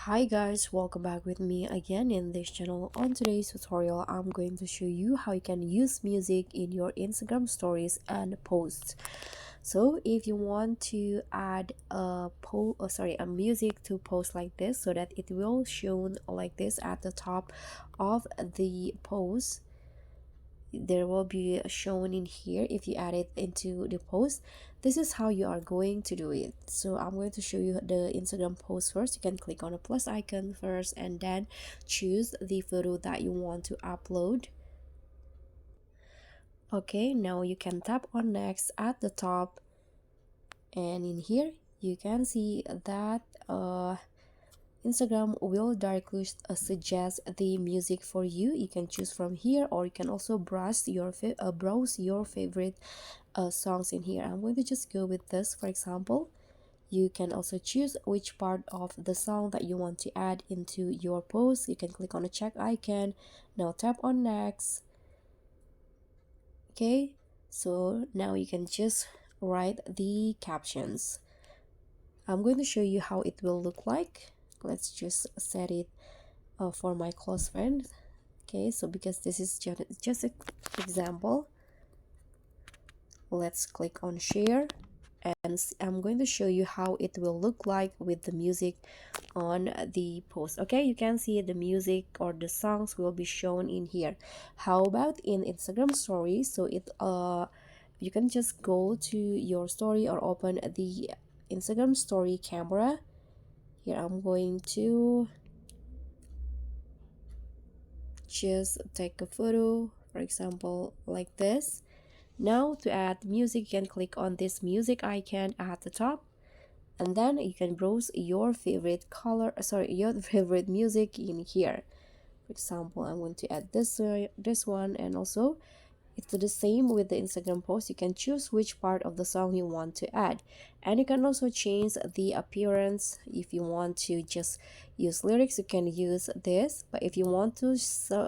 Hi guys, welcome back with me again in this channel. On today's tutorial, I'm going to show you how you can use music in your Instagram stories and posts. So if you want to add a music to post like this so that it will shown like this at the top of the post, there will be shown in here. If you add it into the post, this is how you are going to do it. So I'm going to show you the Instagram post first. You can click on the plus icon first and then choose the photo that you want to upload. Okay, now you can tap on next at the top, and in here you can see that Instagram will directly suggest the music for you. You can choose from here, or you can also browse your favorite songs in here. I'm going to just go with this, for example. You can also choose which part of the song that you want to add into your post. You can click on the check icon. Now tap on next. Okay, so now you can just write the captions. I'm going to show you how it will look like. Let's just set it for my close friends. Okay, so because this is just an example, let's click on share, and I'm going to show you how it will look like with the music on the post. Okay, you can see the music or the songs will be shown in here. How about in Instagram stories? So you can just go to your story or open the Instagram story camera. Here I'm going to just take a photo, for example, like this. Now to add music, you can click on this music icon at the top, and then you can browse your favorite your favorite music in here. For example, I'm going to add this one, and also it's the same with the Instagram post. You can choose which part of the song you want to add, and you can also change the appearance. If you want to just use lyrics, you can use this, but if you want to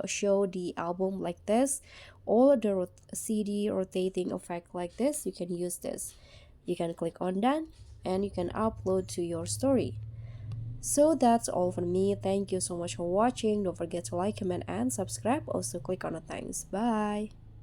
show the album like this, or the CD rotating effect like this, you can use this. You can click on done, and you can upload to your story. So that's all from me. Thank you so much for watching. Don't forget to like, comment, and subscribe. Also click on the thanks. Bye.